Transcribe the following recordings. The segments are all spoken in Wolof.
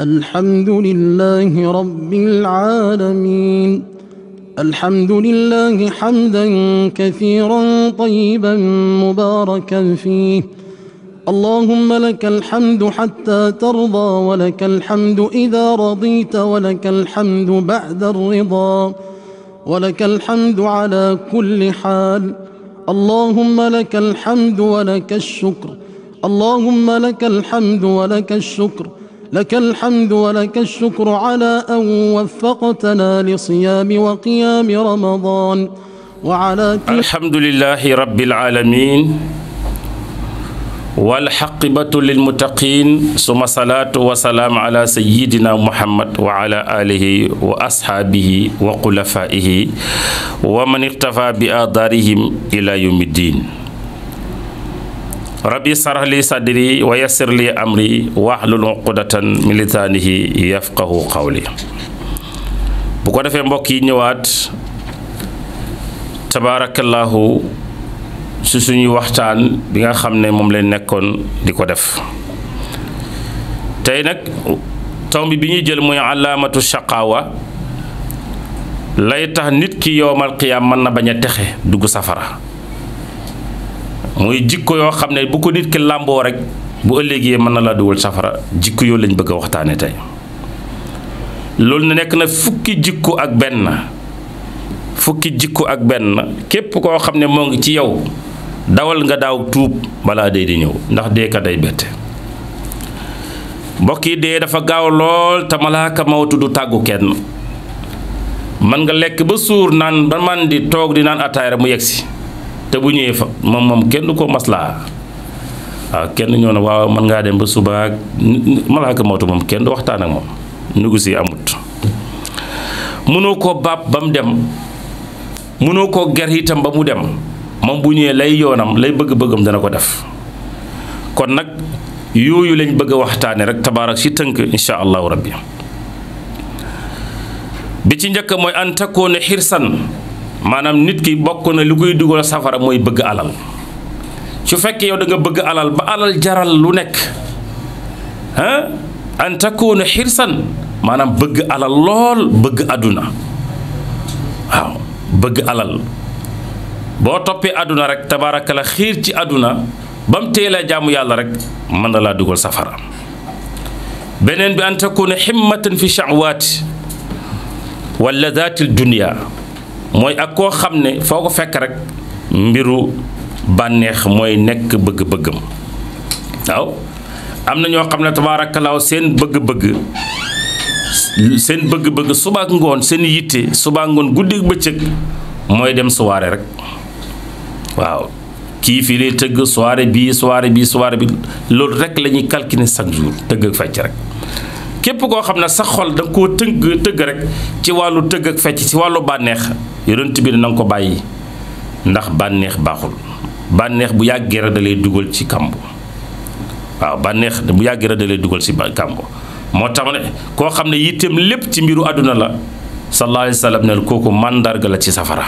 الحمد لله رب العالمين. الحمد لله حمدا كثيرا طيبا مباركا فيه. اللهم لك الحمد حتى ترضى، ولك الحمد إذا رضيت، ولك الحمد بعد الرضا، ولك الحمد على كل حال. اللهم لك الحمد ولك الشكر. اللهم لك الحمد ولك الشكر. لك الحمد ولك الشكر على أن وفقتنا لصيام وقيام رمضان وعلى الحمد لله رب العالمين والحقبة للمتقين، ثم صلاة وسلام على سيدنا محمد وعلى آله وأصحابه وخلفائه ومن اقتفى بآثارهم إلى يوم الدين. ربي اشرح لي صدري ويسر لي أمري واحلل عقدة من لسانه يفقهوا قولي. bu ko defee mbokk yi ñëwaat tabaarakallaahu su suñuy waxtaan bi nga xam ne moom leen nekkoon di ko def tey nag tomb bi ñuy jël mooy alaamatu shaqaawa, lay tax nit ki yowmal qiyaam mën na bañ a texe dugg safara. muy jikko yoo xam ne bu ko nit ki làmboo rek bu ëllëgee mën na laa dugal safara. jikko yoo lañ bëgg a waxtaane tey. loolu na nekk na fukki jikko ak benn képp koo xam ne moo ngi ci yow dawal nga daaw tuub balaa dee di ñëw, ndax dee ka day bette. mbokk yi dee dafa gaaw lool te malaaka mawtu du tàggu kenn. man nga lekk ba suur naan ba man di toog di naan ataaya mu yegsi te bu ñëwee fa moom kenn du ko maslaa. waaw kenn ñëw na waaw mën ngaa dem ba suba ak malaaka mawtu moom kenn du waxtaan ak moom. nugu si amut. mënoo koo baab ba mu dem, mënoo koo ger itam ba mu dem. moom bu ñëwee lay yoonam lay bëgg-bëggam dana ko def. kon nag yooyu lañ bëgg a waxtaane rek tabaarak si tënk insha allahu rabbi. bi ci njëkk mooy an takoona xirsan, maanaam nit ki bokk na li koy dugal safara mooy bëgg alal. su fekkee yow da nga bëgg alal ba alal jaral lu nekk an takoona xirsan, maanaam bëgg alal lool, bëgg àdduna. waaw bëgg alal boo toppee àdduna rek tabaaraka la xiir ci àdduna ba mu teelee jaamu yàlla rek mën na laa dugal safara. beneen bi an takoona himmatan fi shahwaati wa ladaatil dunya, mooy ak koo xam ne foo ko fekk rek mbiru bànneex mooy nekk bëgg-bëggam. waaw am na ñoo xam ne tabaarakallaahu seen bëgg-bëgg suba ak ngoon, seen yitte suba ak ngoon guddi ak bëccëg mooy dem soirée rek. waaw kii fii lay tëgg soirée bi loolu rek la ñuy calculer chaque jour, tëgg ak fecc rek. képp koo xam ne sa xol da nga koo tëgg rek ci wàllu tëgg ak fecc, ci wàllu bànneex, yonent bi na nga ko bàyyi, ndax bànneex baaxul. bànneex bu yàggee rek da lay dugal ci kàmb. waaw bànneex bu yàggee rek da lay dugal ci kàmb. moo tax ne koo xam ne yitteem lépp ci mbiru àdduna la, sallallahu alayhi wa sallam ne kooku màndarga la ci safara.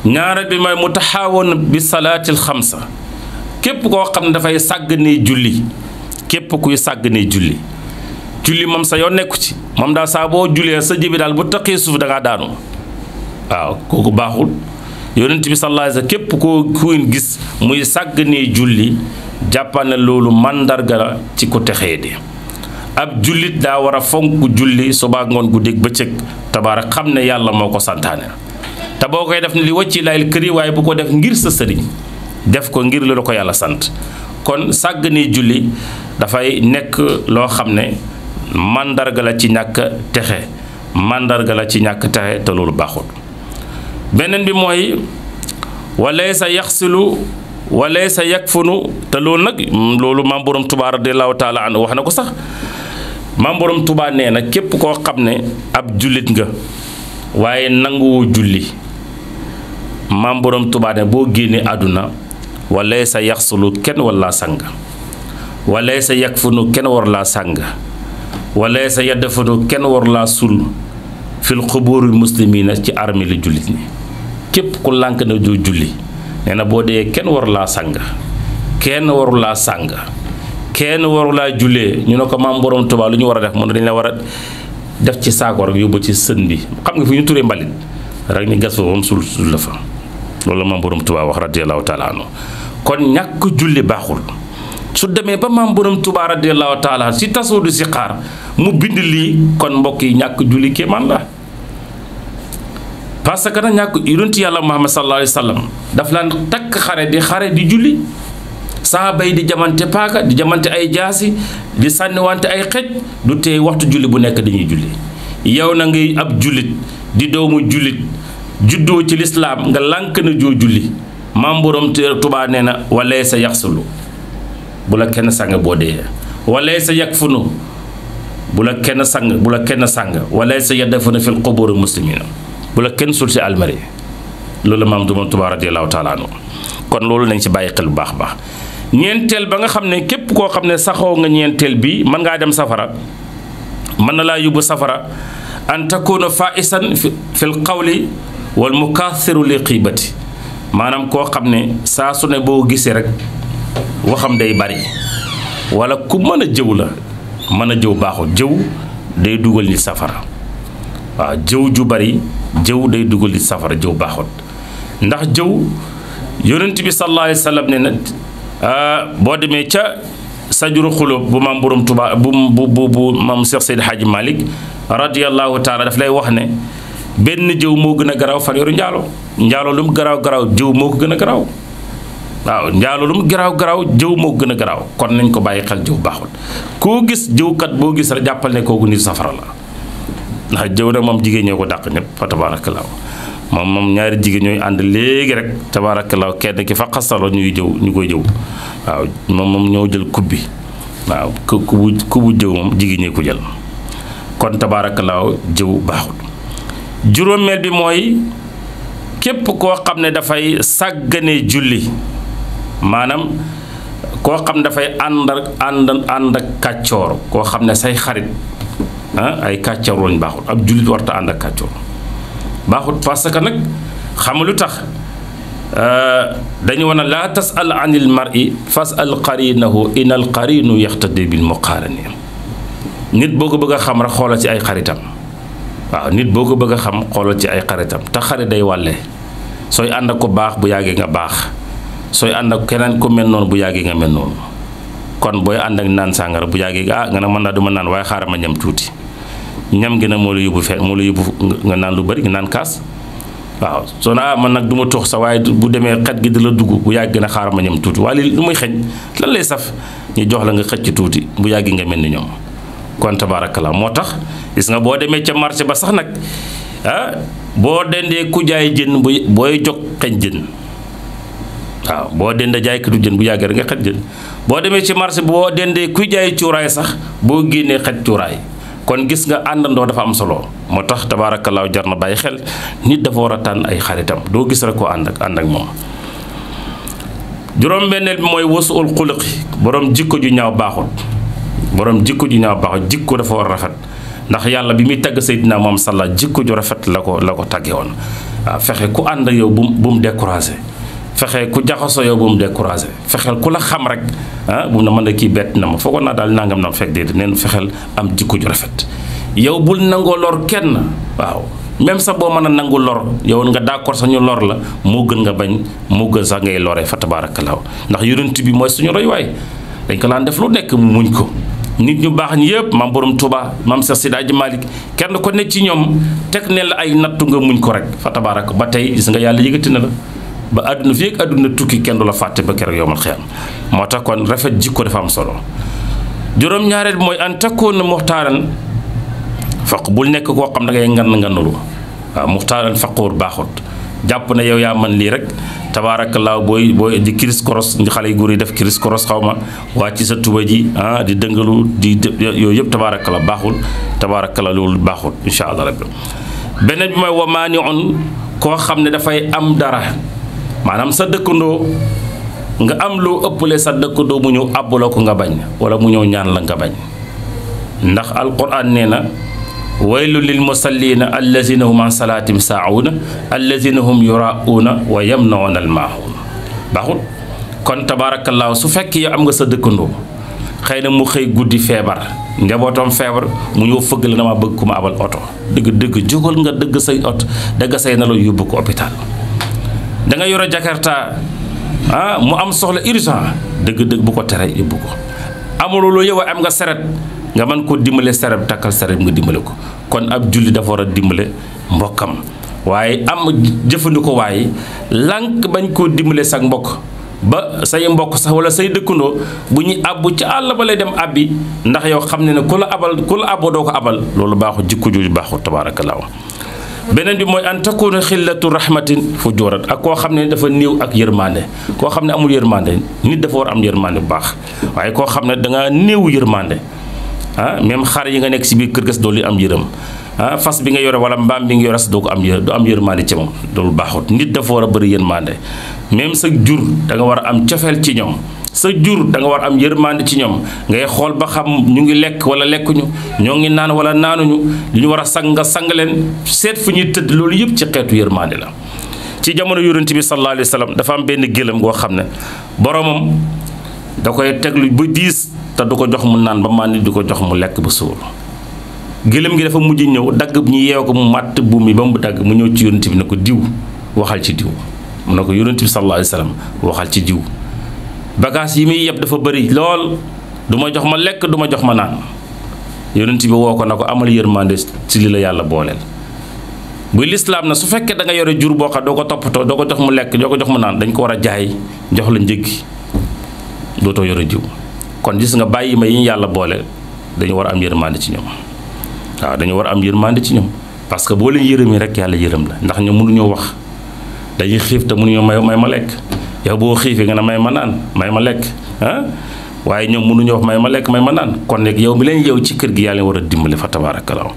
ñaareel bi mooy mutaxaawoon bi salaatil xamsa, képp koo xam ne dafay sàgganee julli. képp kuy sàgganee julli moom sa yoon nekku ci, moom daal saa boo jullee sa jibi daal bu taqee suuf da ngaa daanu. waaw kooku baaxul. yonent bi sallallahu alayhi wa sallam képp ku gis muy sàgganee julli jàppal ne loolu màndarga la ci ko texee di. ab jullit daa war a fonk julli suba ngoon guddeeg bëccëg tabaarak, xam ne yàlla moo ko santaane. te boo koy def ne li wàcci layil këri, waaye bu ko def ngir sa sëriñ, def ko ngir la ko yàlla sant. kon sàgganee julli dafay nekk loo xam ne màndarga la ci ñàkk texe, te loolu baaxul. beneen bi mooy walaysa yaxsilu walaysa yakfunu, te loolu nag maam borom Tuubaa radiyallaahu taala anhu wax na ko sax. maam borom Tuubaa nee na képp koo xam ne ab jullit nga waaye nanguwoo julli, maam borom Tuubaa ne boo génnee àdduna walaysa yaxsulu kenn war laa sang, walaysa yakfunu kenn war laa sang, walaysa yadfanu kenn war laa sul fil xubuuril muslimiina ci armée li jullit ñi. képp ku lànk na doo julli nee na boo dee kenn waru laa sang, kenn warulaa jullee ñu ne ko maam borom Tuubaa lu ñu war a def mu ne dañ la war a def ci saako rek yóbbu ci sën bi xam nga fu ñu turee mbalit rek ni gas fa moom sul la fa loolu la maam borom Tuubaa wax radiyallahu taala anhu kon ñàkk julli baaxul su demee ba maam borom Tuubaa radiyallahu taala si tasawudu si xaar mu bind lii kon mbokk yi ñàkk julli kéemaan la parce que nag ñàkk yonent yàlla Muhammad sallallahu alayhi wa sallam daf laan takk xare di julli saaba yi di jamante paaka di jamante ay jaasi di sànniwante ay xej du tey waxtu julli bu nekk dañuy julli yow na ngay ab jullit di doomu jullit juddoo ci lislaam nga lànk na joo julli maam borom Tuubaa nee na walay sa yaxsulu bu la kenn sang boo dee walay sa yakfunu bu la kenn sang walay sa yaddafuna fil quburi muslimina bu la kenn sul si almari loolu maam borom Tuubaa radiyallahu taala anhu kon loolu nañ ci bàyyi xel bu baax a baax ñeenteel ba nga xam ne képp koo xam ne saxoo nga ñeenteel bi mën ngaa dem safara mën na laa yóbbu safara an takuna faisan fil qawli wal mukaathiru li xiibati maanaam koo xam ne saa su ne boo gisee rek waxam day bari wala ku mën a jëw la mën a jëw baaxul jëw day dugal nit safara waaw jëw ju bari jëw day dugal nit safara jëw baaxul ndax jëw yonent bi sallallahu alayhi wa sallam ne na boo demee ca sajuru xulub bu maam borom Tuubaa bu maam Cheikh Seydi Hadji Malick radiyallahu taala daf lay wax ne benn jëw moo gën a garaaw fanweeru njaalo lu mu garaaw jëw moo ko gën a garaaw waaw njaalo lu mu garaaw jëw moo ko gën a garaaw kon nañ ko bàyyi xel jëw baaxul koo gis jëwkat boo gis rek jàppal ne kooku nit safara la ndax jëw nag moom jigéen ñoo ko dàq ñëpp fa tabaarakallaahu moom ñaari jigéen ñooy ànd léegi rek tabaarakallaahu kenn ki fa xastaloo ñu koy jëw waaw moom ñoo jël kubbi waaw kubu jëw moom jigéen ñee ko jël kon tabaarakallaahu jëw baaxul juróomeel bi mooy képp koo xam ne dafay sàggane julli maanaam koo xam ne dafay ànd ak kàccoor koo xam ne say xarit ay kàccoor lañ baaxul ab jullit warta ànd ak kàccoor baaxul parce que nag xam lu tax dañu wane laa tasal anil mar'i fasal qarinahu inal qarinu yaxtadi bil muqarani nit boo ko bëgg a xam rek xoolal ci ay xaritam waaw nit boo ko bëgg a xam xoolal ci ay xaritam te xarit day wàlle sooy ànd ak ko baax bu yàggee nga baax sooy ànd ak keneen ku mel noonu bu yàggee nga mel noonu kon booy ànd ak naan sàngara bu yàggee nga nga ne mën naa duma naan waaye xaaral ma ñam tuuti ñam gi nag moo la yóbbu nga naan lu bari nga naan kaas waaw soo na man nag du ma tux sa waaye bu demee xet gi di la dugg bu yàggee na xaaral ma ñam tuuti waaye li lu muy xeñ lan lay saf ñu jox la nga xëcc tuuti bu yàggee nga mel ni ñoom kon tabaarakallaa moo tax gis nga boo demee ca marché ba sax nag boo dendee ku jaay jën booy jog xeñ jën waaw boo dendee jaaykatu jën bu yàggee rek nga xet jën boo demee ci marché boo dendee kuy jaay cuuraay sax boo génnee xet cuuraay kon gis nga àndandoo dafa am solo moo tax tabaarakallaa jar na bàyyi xel nit dafa war a tànn ay xaritam doo gis rek ko ànd ak moom juróom-benneel bi mooy wasuul xuluqi borom jikko ju ñaaw baaxut jikko dafa war a rafet ndax yàlla bi muy tagg Seydina Muhammad salla jikko ju rafet la ko tagge woon waaw fexe ku ànd ak yow bu mu découragé fexe ku jaxasoo yow bu mu découragé fexeel ku la xam rek bu mu ne mën a kii bett na ma foogoon naa daal nangam na fekk déedéet neen fexeel am jikko ju rafet yow bul nangoo lor kenn waaw même sax boo mën a nangu lor yow nga d'accord sax ñu lor la moo gën nga bañ moo gën sax ngay loree fa tabaarakallaahu ndax yonent bi mooy suñu roy waay dañ ko laan def lu nekk mu muñ ko nit ñu baax ñi yëpp maam borom Tuubaa maam Seex Seydi Hadji Malick kenn ko ne ci ñoom teg ne la ay nattu nga muñ ko rek fa tabaaraka ba tey gis nga yàlla yëgati na la ba àdduna fi ak àdduna tukki kenn du la fàtte ba keroog yowmal xiyaam moo tax kon rafet jikko dafa am solo juróom-ñaareel mooy an takkoon muxtaaran faq bul nekk koo xam da ngay ngannalu waaw muxtaaran faqóor baaxut jàpp na yow yaa man lii rek tabaarakallaahu booy di kiris koros xale yu góor yi def kiris koros xaw ma wàcc sa tuba ji di dëngalu yooyu yëpp tabaarakallaahu baaxul tabaarakallaahu loolu baaxul incha allah rabbi beneen bi mooy wa maaniun koo xam ne dafay am dara maanaam sa dëkkandoo nga am loo ëppale sa dëkkandoo mu ñëw àbbaloo ko nga bañ wala mu ñëw ñaan la nga bañ ndax alquran nee na waylu lil musallina allazina hum an salaatim saa'uuna allazina hum yuraa'uuna wa yamna'uuna al maa'uun baaxul kon tabaarakallaahu su fekkee yow am nga sa dëkkandoo xëy na mu xëy guddi feebar njabootam feebar mu ñëw fëgg la dama bëgg ku ma abal oto dëgg jógal nga dëgg say oto dëgg say na la yóbbu ko hôpital da nga yore Jakarta mu am soxla urgent dëgg bu ko tere yóbbu ko amuloo yow am nga seret nga mën koo dimbale seret takkal seret nga dimbale ko kon ab julli dafa war a dimbale mbokkam waaye am jëfandikoo waaye lànk bañ koo dimbale sax mbokk ba say mbokk sax wala say dëkkandoo bu ñuy abbu ci àll ba lay dem abbi ndax yow xam ne ku la aboo doo ko abal loolu baaxul jikko jooju baaxul tabaarakallaahu beneen bi mooy an takuna xillatu rahmatin fujurat ak koo xam ne dafa néew ak yërmande koo xam ne amul yërmande nit dafa war am yërmande bu baax waaye koo xam ne da nga néew yërmande même xar yi nga nekk si biir kër gas doolu am yërëm fas bi nga yore wala mbaam bi nga yore doo ko am du am yërmande ci moom loolu baaxut nit dafa war a bëri yërmande même sa jur da nga war a am cofeel ci ñoom sa jur da nga war a am yërmande ci ñoom ngay xool ba xam ñu ngi lekk wala lekkuñu ñoo ngi naan wala naanuñu li ñu war a sang nga sang leen seet fu ñuy tëdd loolu yëpp ci xeetu yërmande la ci jamono yonent bi sallallahu alayhi wa sallam dafa am benn gëlëm goo xam ne boromam da koy teglu ba diis te du ko jox mu naan ba màndi du ko jox mu lekk ba suur gëlëm gi dafa mujj ñëw dagg ñu yeew ko mu màtt buum mi ba mu dagg mu ñëw ci yonent bi ne ko diw waxal ci diw mu ne ko yonent bi sallallahu alayhi wa sallam waxal ci diw bagage yi muy yeb dafa bëri lool du ma jox ma lekk du ma jox ma naan yonent bi woo ko na ko amal yërmande ci li la yàlla booleel buy lislaam na su fekkee da nga yore jur boo xam doo ko toppatoo doo ko jox mu lekk doo ko jox mu naan dañ ko war a jaay jox la njëggi dootoo yore jiw kon gis nga bàyyi ma yi ñu yàlla boole dañu war a am yërmande ci ñoom waaw dañu war a am yërmande ci ñoom parce que boo leen yërëmee rek yàlla yërëm la ndax ñoom mënuñoo wax dañuy xiif te mënuñoo may ma lekk yow boo xiifee nga ne may ma naan may ma lekk waaye ñoom mënuñoo wax may ma lekk may ma naan kon nag yow mi leen yow ci kër gi yàlla war a dimbali fa tabaarakallaahu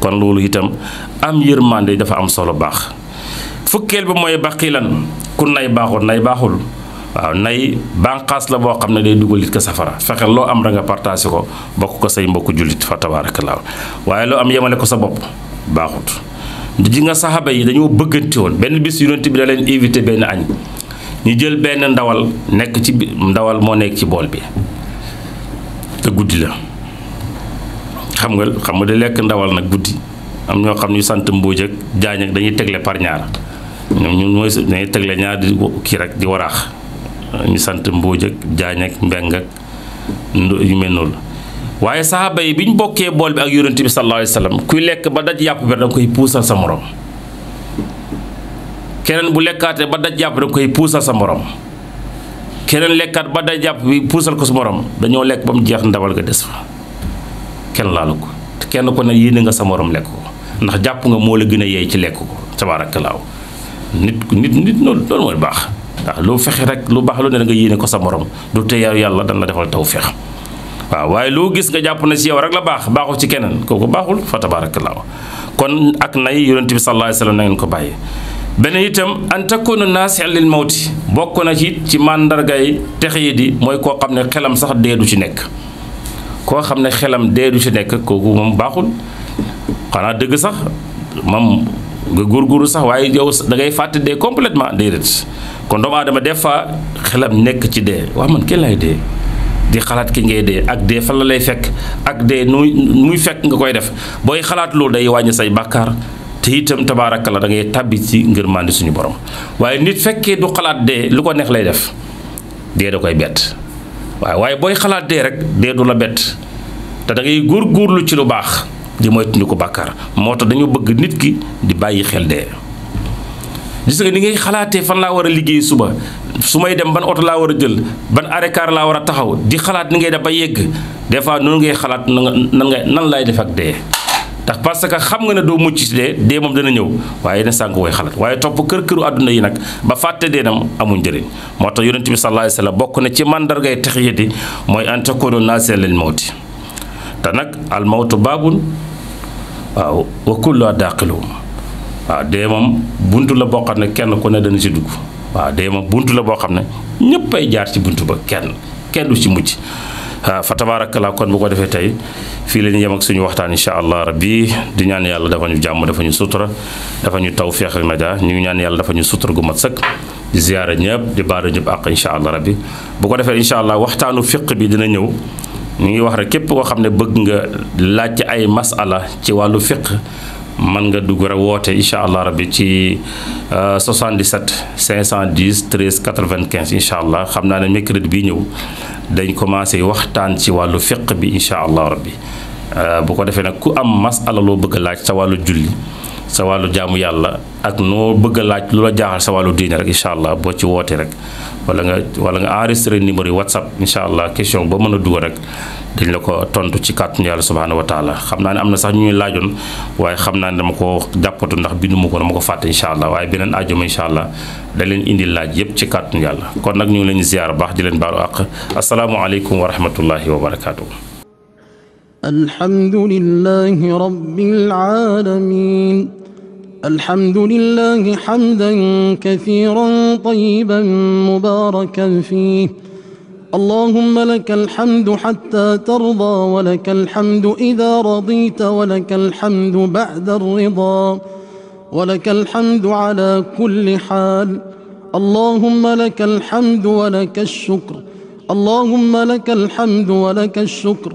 kon loolu itam am yërmande dafa am solo baax fukkeel ba mooy baqilan ku nay baaxul waaw nay bànqaas la boo xam ne day dugal nit ko safara fexe loo am da nga partagé ko bokk ko say mbokku jullit fa tabaarakallaahu waaye loo am yemale ko sa bopp baaxut ji nga saxaaba yi dañoo bëgganti woon benn bis yonent bi da leen invité benn añ ñu jël benn ndawal nekk ci ndawal moo nekk ci bool bi te guddi la xam nga di lekk ndawal nag guddi am ñoo xam ñu sant Mbuuj ak Jaañ ak dañuy tegle par ñaar ñun mooy dañuy tegle ñaar di kii rek di waraax ñu sant Mbuuj ak Jaañ ak Mbeng ak yu mel noonu waaye saxaaba yi bi ñu bokkee bool bi ak yonent bi sallallahu alayhi wa sallam kuy lekk ba daj yàpp bi da nga koy puusal sa morom keneen bu lekkaatee ba daj yàpp da nga koy puusal sa morom keneen lekkaat ba daj yàpp bi puusal ko sa morom dañoo lekk ba mu jeex ndawal ga des fa kenn laalu ko te kenn ko ne yéene nga sa morom lekk ko ndax jàpp nga moo la gën a yeey ci lekk ko tabaarakallaahu nit loolu mooy baax waaw loo fexe rek lu baax lu ne da nga yéene ko sa morom du tee yàlla dana la defal tawfeex waaw waaye loo gis nga jàpp na si yow rek la baaxul ci keneen kooku baaxul fa tabaarakallaahu kon ak nay yonent bi sallallaahu alayhi wa sallam na ngeen ko bàyyi beneen itam an takuna naasihan lil mawti bokk na ci màndargay texe di mooy koo xam ne xelam sax dee du ci nekk koo xam ne xelam dee du ci nekk kooku moom baaxul xanaa dëgg sax moom nga góorgóorlu sax waaye yow da ngay fàtte dee complètement déedéet kon doomu aadama des fois xelam nekk ci dee wax man kenn lay dee di xalaat ki ngay dee ak dee fan la lay fekk ak dee muy fekk nga koy def booy xalaat loolu day wàññi say bàkkaar te itam tabaaraka la da ngay tàbbi ci ngërmande suñu borom waaye nit fekkee du xalaat dee lu ko neex lay def dee da koy bett waaye booy xalaat dee rek dee du la bett te da ngay góorgóorlu ci lu baax di moytu ko bàkkaar moo tax dañu bëgg nit ki di bàyyi xel dee gis nga ni ngay xalaatee fan laa war a liggéey suba su may dem ban oto laa war a jël ban arrêt car laa war a taxaw di xalaat ni ngay def ba yegg des fois noonu ngay xalaat nan laay def ak dee ndax parce que xam nga ne doo mucc ci dee moom dana ñëw waaye ne sànq koy xalaat waaye topp këru àdduna yi nag ba fàtte dee nam amuñ njëriñ moo tax yonent bi sallallahu alayhi wa sallam bokk na ci mandargay texiyati mooy an takunu naasihan lil mawti te nag al mawtu baabun waaw wa kullu daaxiluhu waaw dee moom buntu la boo xam ne kenn ku ne dana ci dugg waaw dee moom buntu la boo xam ne ñëppay jaar ci buntu ba kenn du ci mucc fa tabaarakallaa kon bu ko defee tey fii la ñu yem ak suñu waxtaan incha allah rabbi di ñaan yàlla dafa ñu jàmm dafa ñu sutura dafa ñu tawfeex ak najaa ñu ngi ñaan yàlla dafa ñu sutura gu mat sëkk di ziyaara ñëpp di baara ñëpp ak incha allah rabbi bu ko defee incha allah waxtaanu fiq bi dina ñëw ñu ngi wax rek képp koo xam ne bëgg nga laaj ci ay masala ci wàllu fiqh mën nga dugg rek woote incha allah rabbi ci 77 510 13 95 incha allah xam naa ne mercredi bii ñëw dañ commencé waxtaan ci wàllu fiqh bi incha allah rabbi bu ko defee nag ku am masala loo bëgg a laaj sa wàllu julli sa wàllu jaamu yàlla ak noo bëgg a laaj lu la jaaxal sa wàllu diine rek incha allah boo ci wootee rek wala nga enregistré numéro yi WhatsApp incha allah question boo mën a dugg rek dañ la ko tontu ci kàttanu yàlla subhaanahu wa taala xam naa ne am na sax ñu ñuy laajoon waaye xam naa ne dama ko jàppatu ndax bindu ma ko dama ko fàtte incha allah waaye beneen àjjuma incha allah da leen indi laaj yépp ci kàttanu yàlla kon nag ñu ngi leen di ziyaar baax di leen baalu àq asalaamualeykum wa rahmatullahi wa barakaatu. alhamdulillahi rabbil alamin الحمد لله حمدا كثيرا طيبا مباركا فيه اللهم لك الحمد حتى ترضى ولك الحمد إذا رضيت ولك الحمد بعد الرضا ولك الحمد على كل حال اللهم لك الحمد ولك الشكر اللهم لك الحمد ولك الشكر